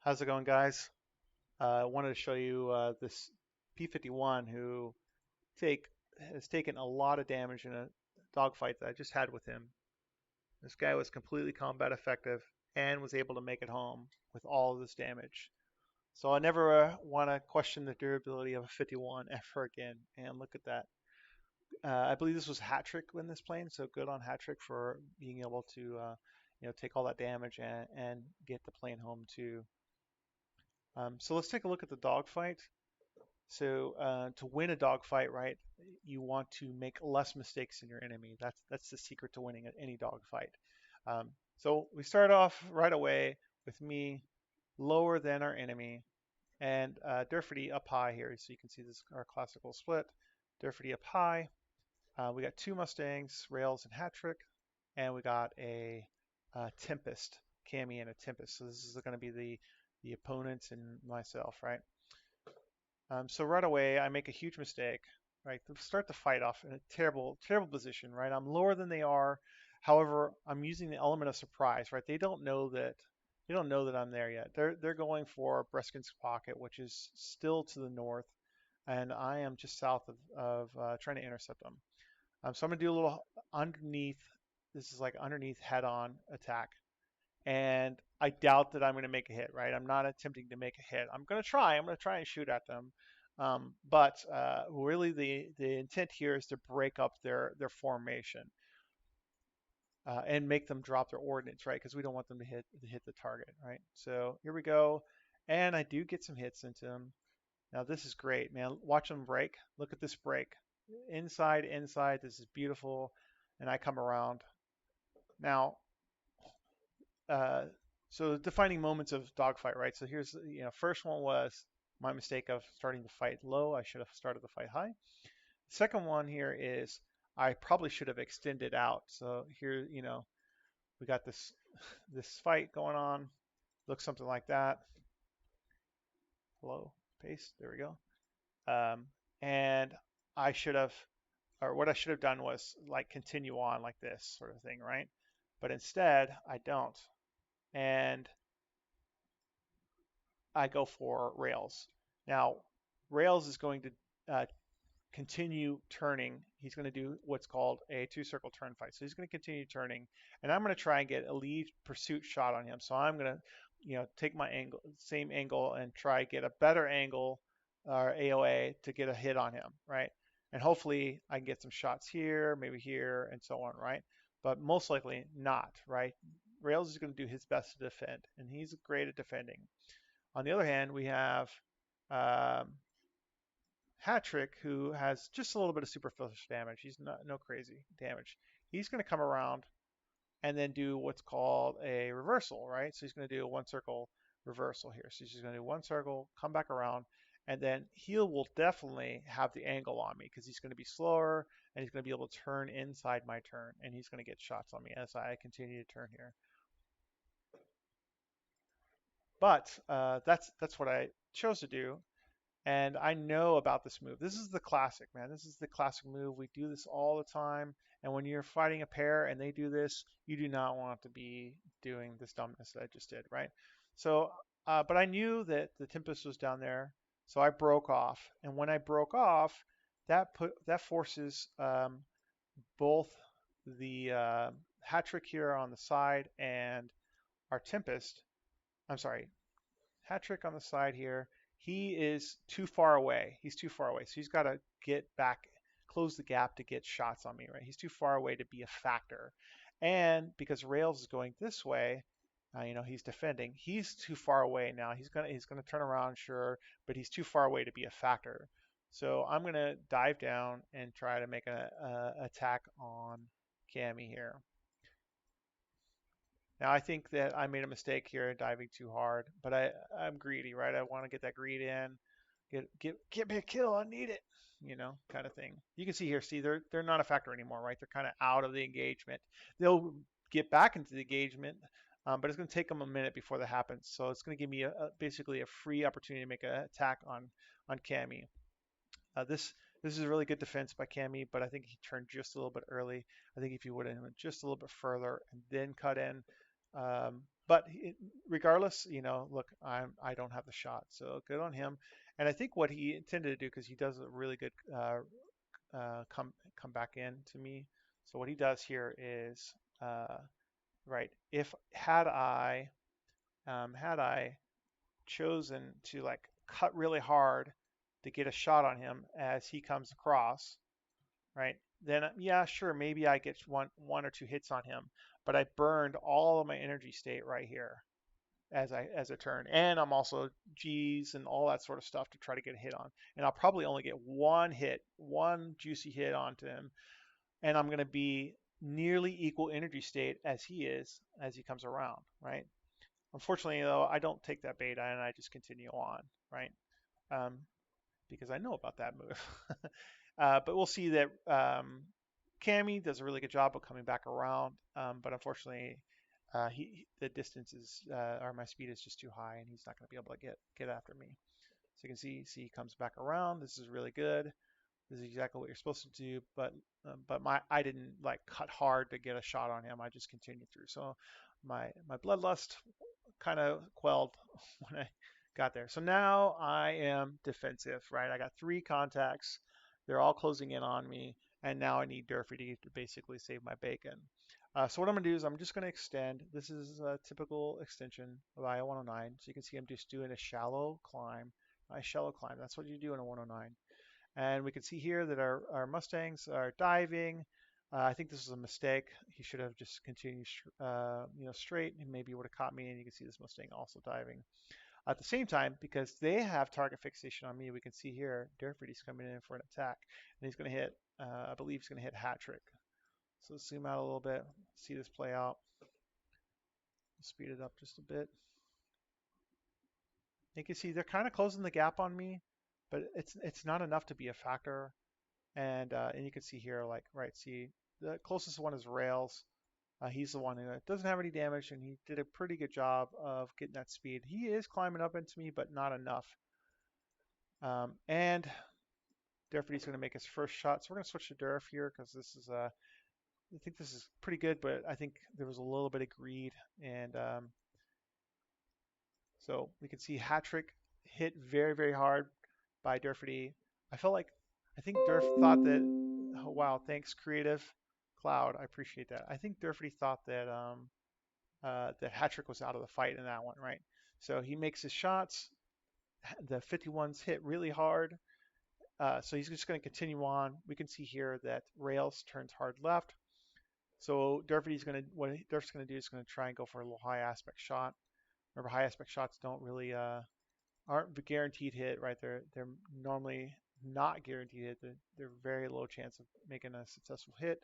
How's it going, guys? I wanted to show you this P51 who take has taken a lot of damage in a dogfight that I just had with him. This guy was completely combat effective and was able to make it home with all of this damage. So I never want to question the durability of a 51 ever again. And look at that. I believe this was Hattrick in this plane, so good on Hattrick for being able to take all that damage and get the plane home too. So let's take a look at the dogfight. So to win a dogfight, right, you want to make less mistakes than your enemy. That's the secret to winning at any dogfight. So we start off right away with me lower than our enemy, and Derfety up high here. So you can see this our classical split. Derfety up high. We got two Mustangs, Rails and Hattrick, and we got a Tempest, Cammy and a Tempest. So this is going to be the opponents and myself, right? So right away, I make a huge mistake, right? To start the fight off in a terrible, terrible position, right? I'm lower than they are. However, I'm using the element of surprise, right? They don't know that I'm there yet. They're going for Bresken's pocket, which is still to the north, and I am just south of trying to intercept them. So I'm gonna do a little underneath. This is like underneath head-on attack, and I doubt that I'm going to make a hit, right? I'm not attempting to make a hit. I'm going to try. I'm going to try and shoot at them. But really, the intent here is to break up their formation and make them drop their ordnance, right? Because we don't want them to hit the target, right? So here we go, and I do get some hits into them. Now this is great, man. Watch them break. Look at this break. Inside, inside. This is beautiful, and I come around. Now uh, so defining moments of dogfight, right? So here's, first one was my mistake of starting the fight low. I should have started the fight high. The second one here is I probably should have extended out. So here, we got this fight going on. Looks something like that. Hello, paste. There we go. And I should have, or what I should have done was like continue on like this sort of thing, right? But instead, I don't. And I go for Rails. Now, Rails is going to continue turning. He's going to do what's called a two-circle turn fight. So he's going to continue turning, and I'm going to try and get a lead pursuit shot on him. So I'm going to, take my angle, same angle, and try get a better angle or AOA to get a hit on him, right? And hopefully I can get some shots here, maybe here, and so on, right? But most likely not, right? Rails is going to do his best to defend, and he's great at defending. On the other hand, we have um, Hattrick, who has just a little bit of superficial damage. He's not no crazy damage. He's going to come around and then do what's called a reversal, right? So he's going to do a one circle reversal here. So he's just going to do one circle, come back around, and then he will definitely have the angle on me because he's going to be slower and he's going to be able to turn inside my turn, and he's going to get shots on me as I continue to turn here. But that's what I chose to do. And I know about this move. This is the classic, man. This is the classic move. We do this all the time. And when you're fighting a pair and they do this, you do not want to be doing this dumbness that I just did, right? So, but I knew that the Tempest was down there, so I broke off. And when I broke off, that forces both the Hattrick here on the side and our Tempest. I'm sorry, Hattrick on the side here. He is too far away. He's too far away. So he's got to get back, close the gap to get shots on me, right? He's too far away to be a factor. And because Rails is going this way, he's defending. He's too far away now. He's gonna turn around, sure, but he's too far away to be a factor. So I'm gonna dive down and try to make a attack on Cammy here. Now I think that I made a mistake here diving too hard, but I'm greedy, right? I want to get that greed in, get me a kill. I need it, kind of thing. You can see here, see they're not a factor anymore, right? They're kind of out of the engagement. They'll get back into the engagement, but it's going to take them a minute before that happens. So it's going to give me basically a free opportunity to make an attack on Cammy. This is a really good defense by Cammy, but I think he turned just a little bit early. I think if he would have went just a little bit further and then cut in, But regardless, look, I don't have the shot, so good on him. And I think what he intended to do, because he does a really good come back in to me. So what he does here is right. If had I chosen to like cut really hard to get a shot on him as he comes across, right? Then yeah, sure, maybe I get one or two hits on him, but I burned all of my energy state right here as a turn, and I'm also G's and all that sort of stuff to try to get a hit on, and I'll probably only get one hit, one juicy hit onto him, and I'm going to be nearly equal energy state as he is as he comes around, right? Unfortunately, though, I don't take that beta and I just continue on, right? Um, because I know about that move. But we'll see that Cammy does a really good job of coming back around, but unfortunately, the distance is or my speed is just too high, and he's not going to be able to get after me. So you can see he comes back around. This is really good. This is exactly what you're supposed to do, but I didn't like cut hard to get a shot on him. I just continued through. So my bloodlust kind of quelled when I got there. So now I am defensive, right? I got 3 contacts. They're all closing in on me, and now I need Derfety to basically save my bacon. So what I'm going to do is I'm just going to extend. This is a typical extension of I-109. So you can see I'm just doing a shallow climb. A shallow climb. That's what you do in a 109. And we can see here that our Mustangs are diving. I think this is a mistake. He should have just continued, straight, and maybe would have caught me. And you can see this Mustang also diving. At the same time, because they have target fixation on me, we can see here Derfety's coming in for an attack, and he's going to hit. I believe he's going to hit Hattrick. So let's zoom out a little bit, see this play out. Speed it up just a bit. You can see they're kind of closing the gap on me, but it's not enough to be a factor. And you can see here, like, right, see, the closest one is Rails. He's the one who doesn't have any damage, and he did a pretty good job of getting that speed. He is climbing up into me, but not enough. And Derfety's going to make his first shot. So we're going to switch to Derf here because this is, I think this is pretty good, but I think there was a little bit of greed. And so we can see Hattrick hit very, very hard by Derfety. I think Derf thought that, oh, wow, thanks, Creative Cloud. I appreciate that. I think Derfety thought that Hattrick was out of the fight in that one, right? So he makes his shots. The 51s hit really hard. So he's just going to continue on. We can see here that Rails turns hard left. So what Derf's going to do is going to try and go for a little high aspect shot. Remember, high aspect shots don't really aren't guaranteed hit, right? They're normally not guaranteed hit. They're very low chance of making a successful hit.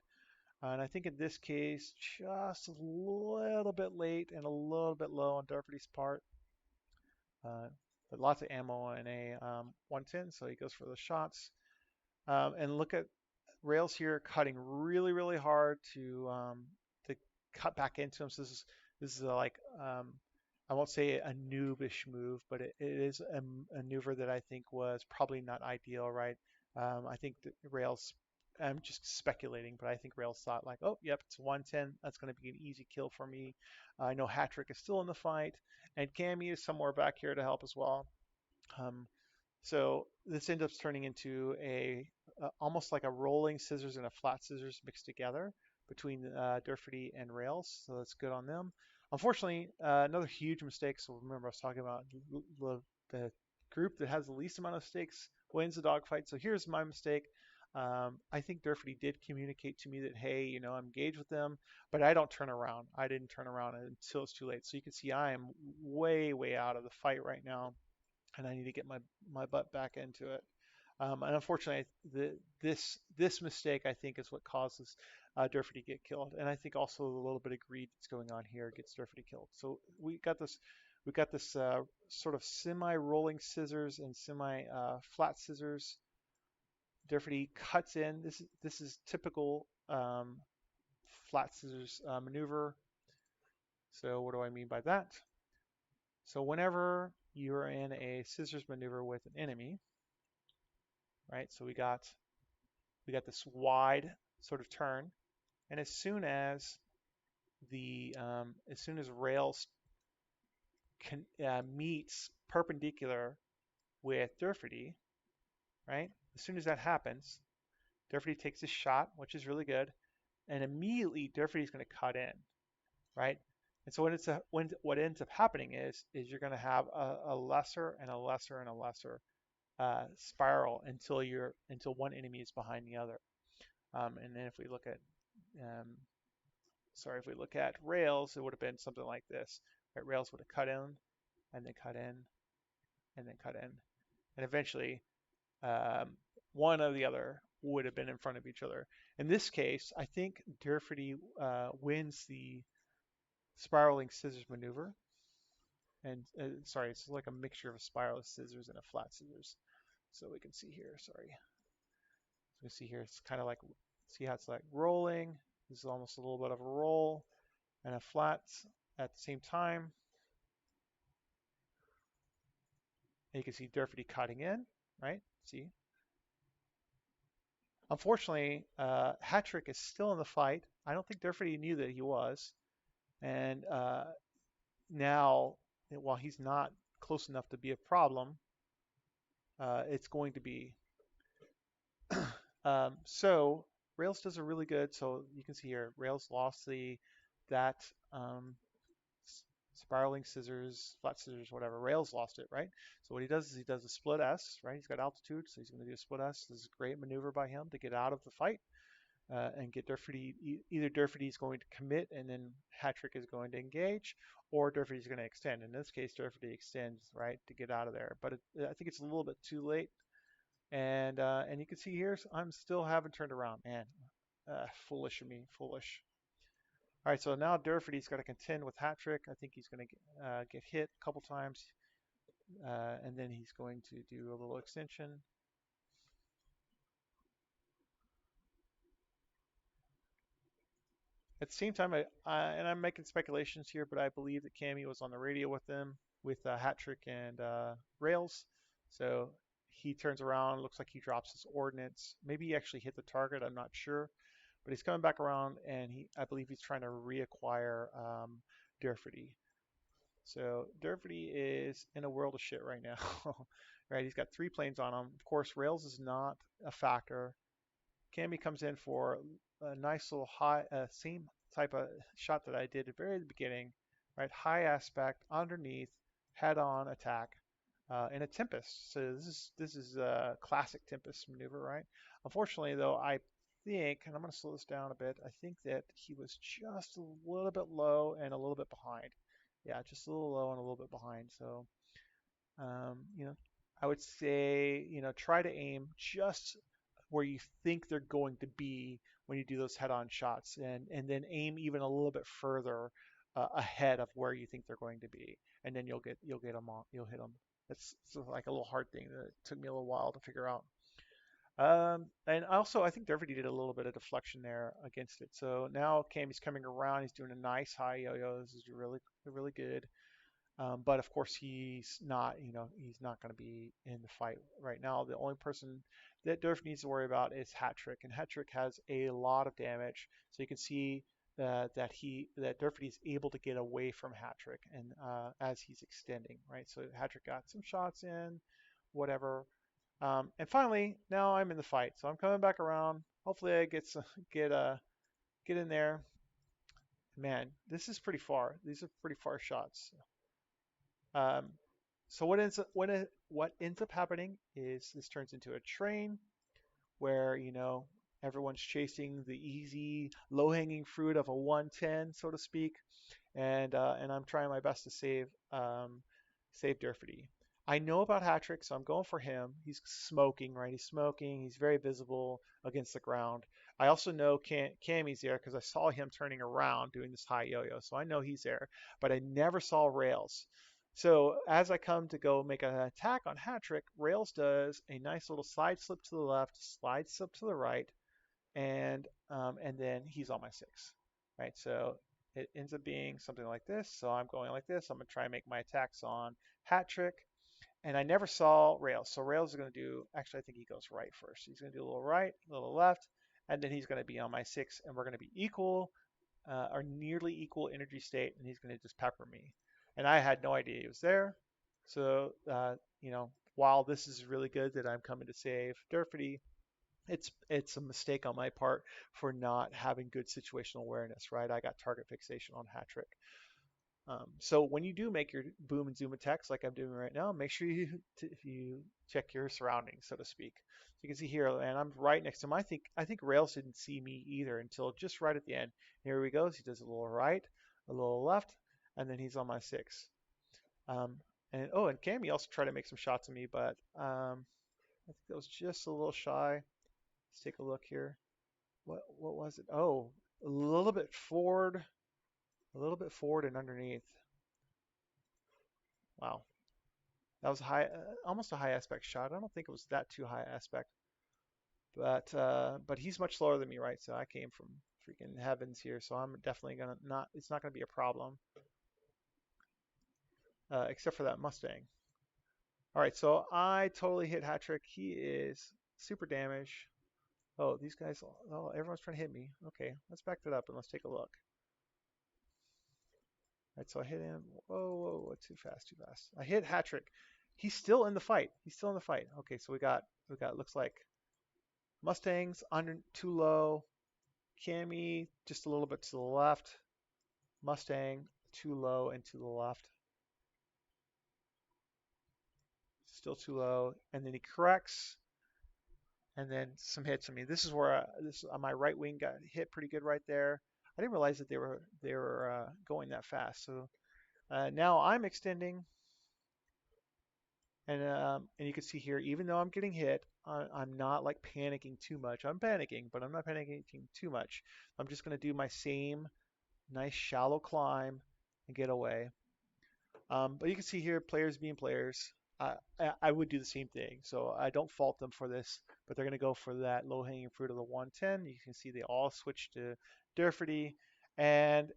And I think in this case, just a little bit late and a little bit low on Derfity's part. But lots of ammo in a 110, so he goes for the shots. And look at Rails here cutting really, really hard to cut back into him. So this is like I won't say a noobish move, but it is a maneuver that I think was probably not ideal, right? I think that Rails, I'm just speculating, but I think Rails thought like, oh, yep, it's 110. That's going to be an easy kill for me. I know Hattrick is still in the fight, and Cammy is somewhere back here to help as well. Um, so this ends up turning into almost like a rolling scissors and a flat scissors mixed together between Derfety and Rails. So that's good on them. Unfortunately, another huge mistake. So remember, I was talking about the group that has the least amount of mistakes wins the dogfight. So here's my mistake. I think Derfety did communicate to me that, hey, I'm engaged with them, but I don't turn around. I didn't turn around until it's too late. So you can see I am way, way out of the fight right now, and I need to get my butt back into it. And unfortunately, this mistake I think is what causes Derfety to get killed, and I think also a little bit of greed that's going on here gets Derfety killed. So we got this sort of semi-rolling scissors and semi-flat scissors. Derfety cuts in. This is typical flat scissors maneuver. So what do I mean by that? So whenever you're in a scissors maneuver with an enemy, right? So we got this wide sort of turn, and as soon as Rails meets perpendicular with Derfety, right? As soon as that happens, Derfety takes a shot, which is really good, and immediately Derfety's going to cut in, right? And so what ends up happening is you're going to have a lesser and a lesser and a lesser spiral until one enemy is behind the other. And then um, if we look at rails, it would have been something like this. Right? Rails would have cut in and then cut in and then cut in, and eventually um, one or the other would have been in front of each other. In this case, I think Derfety wins the spiraling scissors maneuver. And sorry, it's like a mixture of a spiral scissors and a flat scissors. So we can see here, sorry. So we see here, it's kind of like, see how it's like rolling. This is almost a little bit of a roll and a flat at the same time. And you can see Derfety cutting in, right? See? Unfortunately, Hattrick is still in the fight. I don't think Derfety knew that he was. And now, while he's not close enough to be a problem, it's going to be. So Rails does a really good. So you can see here, Rails lost that um, spiraling scissors, flat scissors, whatever. Rails lost it, right? So what he does is he does a split S, right? He's got altitude, so he's going to do a split S. This is a great maneuver by him to get out of the fight and get Derfety. Either Derfety is going to commit and then Hattrick is going to engage, or Derfety is going to extend. In this case, Derfety extends, right, to get out of there. But I think it's a little bit too late. And you can see here, I'm still haven't turned around. Man, foolish of me, foolish. All right, so now Derfety's got to contend with Hattrick. I think he's going to get hit a couple times, and then he's going to do a little extension. At the same time, and I'm making speculations here, but I believe that Cammy was on the radio with them, with Hattrick and Rails. So he turns around, looks like he drops his ordnance. Maybe he actually hit the target, I'm not sure. But he's coming back around, and I believe he's trying to reacquire Derfety. So Derfety is in a world of shit right now. Right, he's got 3 planes on him. Of course, Rails is not a factor. Cammy comes in for a nice little high, same type of shot that I did at the very beginning, right? High aspect, underneath, head-on attack, in a Tempest. So this is a classic Tempest maneuver, right? Unfortunately, though, I think, and I'm going to slow this down a bit, I think that he was just a little bit low and a little bit behind. Yeah, just a little low and a little bit behind. So, you know, I would say, try to aim just where you think they're going to be when you do those head-on shots, and then aim even a little bit further ahead of where you think they're going to be, and then you'll get them on, you'll hit them. It's like a little hard thing that took me a little while to figure out. And also, I think Derfety did a little bit of deflection there against it. So now Cammy's coming around. He's doing a nice high yo-yo. This is really, really good. But of course, he's not going to be in the fight right now. The only person that Derf needs to worry about is Hattrick, and Hattrick has a lot of damage. So you can see that Derfety is able to get away from Hattrick, and as he's extending, right? So Hattrick got some shots in, whatever. And finally, now I'm in the fight, so I'm coming back around. Hopefully, I get in there. Man, this is pretty far. These are pretty far shots. Um, so what ends up happening is this turns into a train where everyone's chasing the easy low-hanging fruit of a 110, so to speak, and I'm trying my best to save Derfety. I know about Hattrick, so I'm going for him. He's smoking, right? He's smoking. He's very visible against the ground. I also know Cammy's there because I saw him turning around doing this high yo-yo, so I know he's there. But I never saw Rails. So as I come to go make an attack on Hattrick, Rails does a nice little side slip to the left, slide slip to the right, and then he's on my 6, right? So it ends up being something like this. So I'm going like this. I'm gonna try and make my attacks on Hattrick, and I never saw Rails. So Rails is gonna do. Actually, I think he goes right first. He's gonna do a little right, a little left, and then he's gonna be on my 6, and we're gonna be equal or nearly equal energy state, and he's gonna just pepper me. and I had no idea he was there. So, while this is really good that I'm coming to save Derfety, it's a mistake on my part for not having good situational awareness, right? I got target fixation on Hattrick. So when you do make your boom and zoom attacks like I'm doing right now, make sure you check your surroundings, so to speak. So you can see here, and I'm right next to him. I think Rails didn't see me either until just right at the end. Here he goes. He does a little right, a little left, and then he's on my 6. Um, and Cammy also tried to make some shots at me, but I think that was just a little shy. Let's take a look here. What was it? Oh, a little bit forward and underneath. Wow. That was almost a high aspect shot. I don't think it was that too high aspect, but he's much slower than me, right? So I came from freaking heavens here, so I'm definitely gonna not. It's not gonna be a problem, except for that Mustang. All right, so I totally hit Hattrick. He is super damaged. Oh, these guys. Oh, everyone's trying to hit me. Okay, let's back that up and let's take a look. All right, so I hit him. Whoa, whoa, whoa, too fast, too fast. I hit Hattrick. He's still in the fight. He's still in the fight. Okay, so we got looks like Mustangs under too low. Cammy just a little bit to the left. Mustang too low and to the left. Still too low. And then he corrects. And then some hits. I mean, this is where my right wing got hit pretty good right there. I didn't realize that they were going that fast. So now I'm extending, and you can see here, even though I'm getting hit, I'm not like panicking too much. I'm panicking, but I'm not panicking too much. I'm just going to do my same nice shallow climb and get away. But you can see here, players being players. I would do the same thing, so I don't fault them for this. But they're going to go for that low-hanging fruit of the 110. You can see they all switch to Derfety, and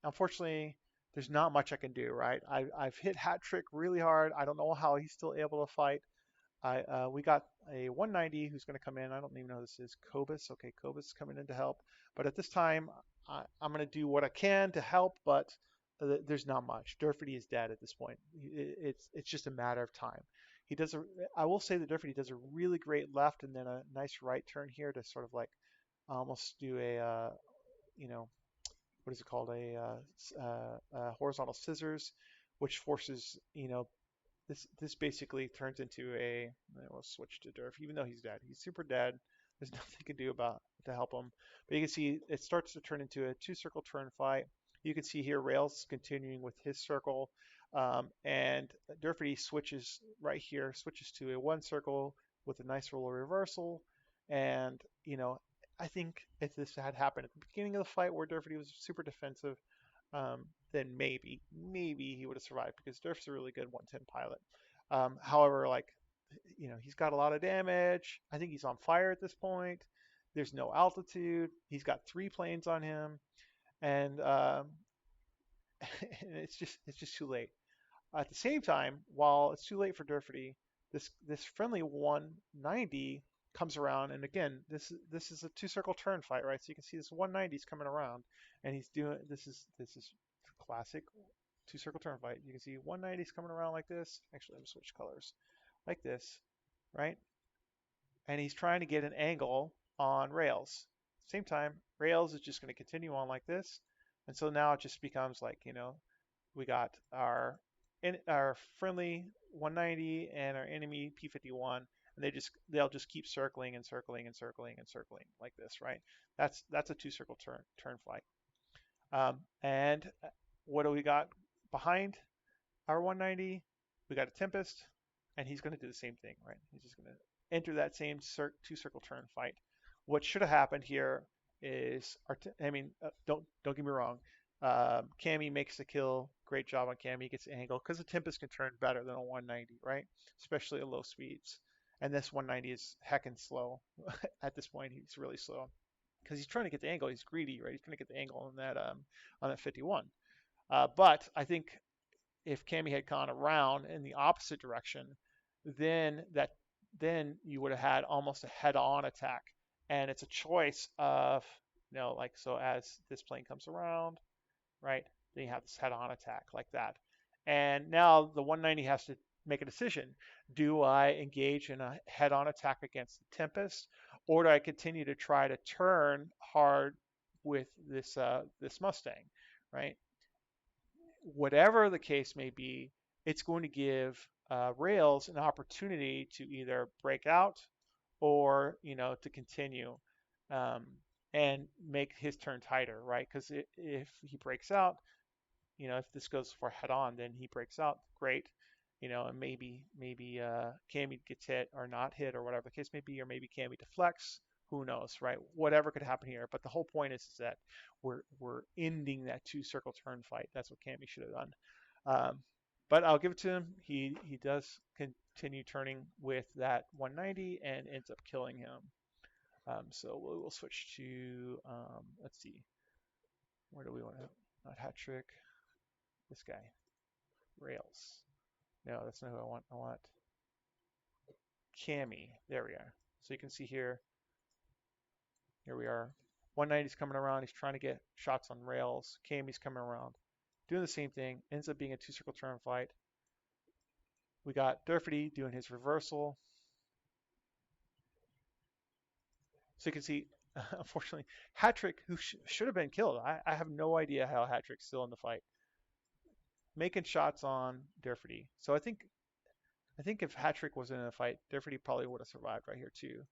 unfortunately, there's not much I can do. Right? I've hit Hattrick really hard. I don't know how he's still able to fight. We got a 190 who's going to come in. I don't even know who this is. Cobus. Okay, Cobus is coming in to help. But at this time, I'm going to do what I can to help, but there's not much. Derfety is dead at this point. It's just a matter of time. He does a. I will say that Derfety does a really great left and then a nice right turn here to sort of like almost do a you know what is it called, horizontal scissors, which forces this basically turns into a. We'll switch to Derf, even though he's dead. He's super dead. There's nothing you can do about to help him. But you can see it starts to turn into a 2-circle turn fight. You can see here Rails continuing with his circle, and Derfety switches right here, switches to a 1 circle with a nice roll reversal. And I think if this had happened at the beginning of the fight where Derfety was super defensive, then maybe he would have survived because Durf's a really good 110 pilot. However, like, he's got a lot of damage. I think he's on fire at this point. There's no altitude. He's got 3 planes on him, and, and it's just too late. At the same time, while it's too late for Durfety, this friendly 190 comes around, and again, this is a 2-circle turn fight, right? So you can see this 190 is coming around, and he's doing this is classic 2-circle turn fight. You can see 190 is coming around like this. Actually, let me switch colors, like this, right? And he's trying to get an angle on Rails. Same time, Rails is just going to continue on like this, and so now it just becomes like we got our friendly 190 and our enemy P51, and they'll just keep circling and circling and circling and circling like this, right? That's a 2-circle turn flight. And what do we got behind our 190? We got a Tempest, and he's going to do the same thing, right? He's just going to enter that same 2-circle turn fight. What should have happened here is, don't get me wrong. Cammy makes the kill. Great job on Cammy. He gets the angle because the Tempest can turn better than a 190, right? Especially at low speeds. And this 190 is heckin' slow. At this point, he's really slow because he's trying to get the angle. He's greedy, right? He's trying to get the angle on that 51. But I think if Cammy had gone around in the opposite direction, then you would have had almost a head-on attack. And it's a choice of like, so as this plane comes around, right? Then you have this head-on attack like that. And now the 190 has to make a decision. Do I engage in a head-on attack against the Tempest, or do I continue to try to turn hard with this Mustang, right? Whatever the case may be, it's going to give Rails an opportunity to either break out or to continue and make his turn tighter, right? Because if he breaks out, if this goes for head on, then he breaks out, great. And maybe Cammy gets hit or not hit or whatever the case may be, or maybe Cammy deflects. Who knows, right? Whatever could happen here. But the whole point is that we're ending that two circle turn fight. That's what Cammy should have done. Um, but I'll give it to him. He does continue turning with that 190 and ends up killing him. So we'll switch to let's see, where do we want to? Not Hattrick. This guy, Rails. No, that's not who I want. I want Cammy. There we are. So you can see here. Here we are. 190's coming around. He's trying to get shots on Rails. Cammy's coming around, doing the same thing. Ends up being a two circle turn fight. We got Derfety doing his reversal. So you can see, unfortunately, Hattrick, who should have been killed. I have no idea how Hattrick's still in the fight, making shots on Derfety. So I think if Hattrick wasn't in the fight, Derfety probably would have survived right here too.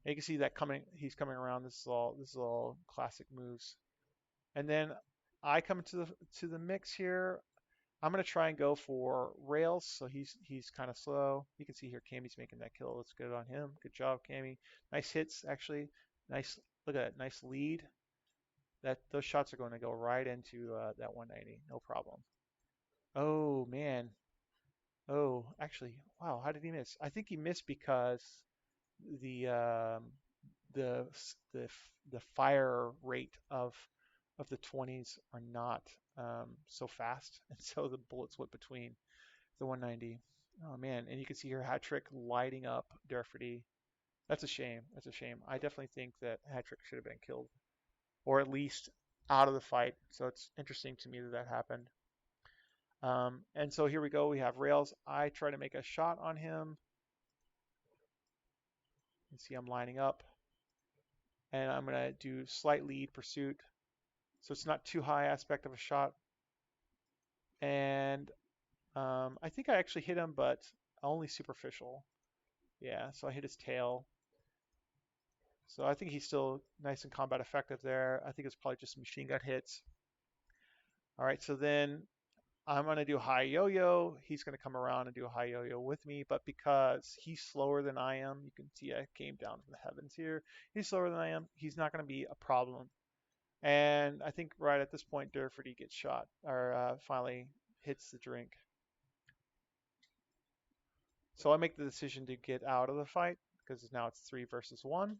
And you can see that he's coming around. This is all classic moves. And then I come into the mix here. I'm gonna try and go for Rails, so he's kind of slow. You can see here Cammy's making that kill. Let's good on him. Good job, Cammy. Nice hits, actually. Nice, look at that, nice lead. Those shots are going to go right into that 190, no problem. Oh man. Oh, actually, wow. How did he miss? I think he missed because the um, the fire rate of the 20s are not so fast, and so the bullets went between the 190. Oh man, and you can see here Hattrick lighting up Derfety. That's a shame. That's a shame. I definitely think that Hattrick should have been killed, or at least out of the fight. So it's interesting to me that happened. And so here we go. We have Rails. I try to make a shot on him. You can see I'm lining up, and I'm going to do slight lead pursuit. So it's not too high aspect of a shot. And I think I actually hit him, but only superficial. Yeah, so I hit his tail. So I think he's still nice and combat effective there. I think it's probably just machine gun hits. All right, so then I'm going to do high yo-yo. He's going to come around and do a high yo-yo with me, but because he's slower than I am, you can see I came down from the heavens here. He's slower than I am. He's not going to be a problem. And I think right at this point, Derfety gets shot, or finally hits the drink. So I make the decision to get out of the fight because now it's 3 versus 1,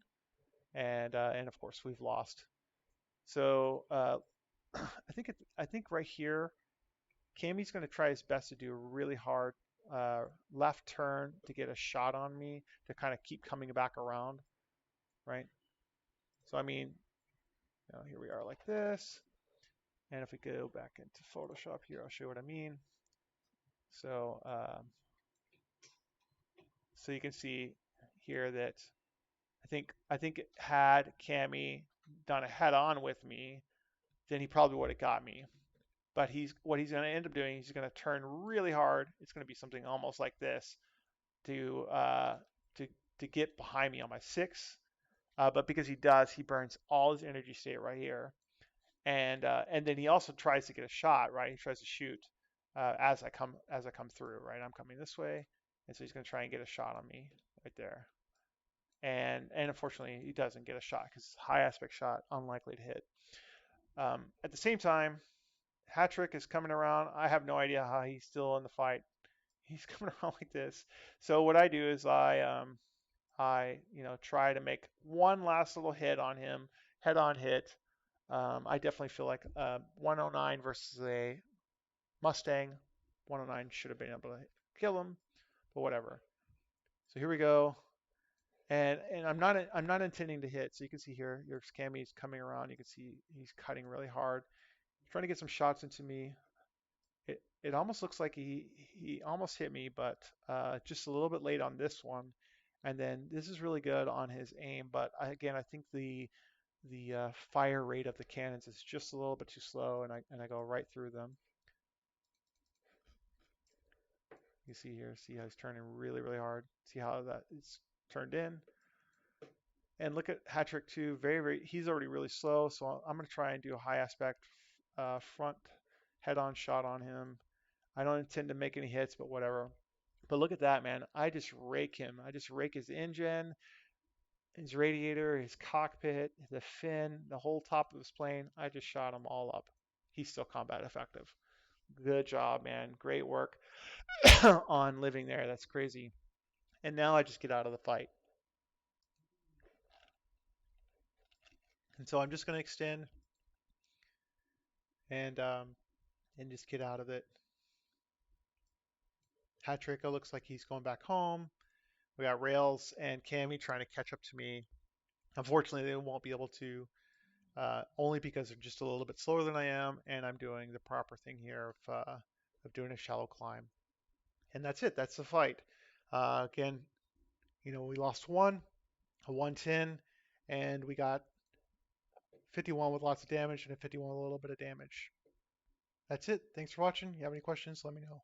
and of course we've lost. So I think right here, Cammy's going to try his best to do a really hard left turn to get a shot on me to kind of keep coming back around, right? So I mean, here we are like this, and if we go back into Photoshop here, I'll show you what I mean. So so you can see here that I think had Cammy done a head-on with me, then he probably would have got me. But what he's going to end up doing, he's going to turn really hard. It's going to be something almost like this to to get behind me on my 6. But because he does, he burns all his energy state right here, and then he also tries to get a shot. Right, he tries to shoot as I come through. Right, I'm coming this way, and so he's going to try and get a shot on me right there. And unfortunately, he doesn't get a shot because it's a high aspect shot, unlikely to hit. At the same time, Hattrick is coming around. I have no idea how he's still in the fight. He's coming around like this. So what I do is I try to make one last little hit on him, head-on hit. I definitely feel like 109 versus a Mustang. 109 should have been able to kill him, but whatever. So here we go. And I'm not intending to hit. So you can see here, your Cammy's coming around. You can see he's cutting really hard. He's trying to get some shots into me. it almost looks like he almost hit me, but just a little bit late on this one. And then this is really good on his aim, but again, I think the fire rate of the cannons is just a little bit too slow, and I go right through them. You see here, see how he's turning really, really hard. See how that is turned in. And look at Hattrick too. Very, very. He's already really slow, so I'm going to try and do a high aspect front head-on shot on him. I don't intend to make any hits, but whatever. But look at that, man. I just rake him. I just rake his engine, his radiator, his cockpit, the fin, the whole top of his plane. I just shot him all up. He's still combat effective. Good job, man. Great work on living there. That's crazy. And now I just get out of the fight. And so I'm just going to extend and um, and just get out of it. Hattrick looks like he's going back home. We got Rails and Cammy trying to catch up to me. Unfortunately, they won't be able to, only because they're just a little bit slower than I am, and I'm doing the proper thing here of doing a shallow climb. And that's it. That's the fight. Again, we lost one, a 110, and we got 51 with lots of damage and a 51 with a little bit of damage. That's it. Thanks for watching. You have any questions, let me know.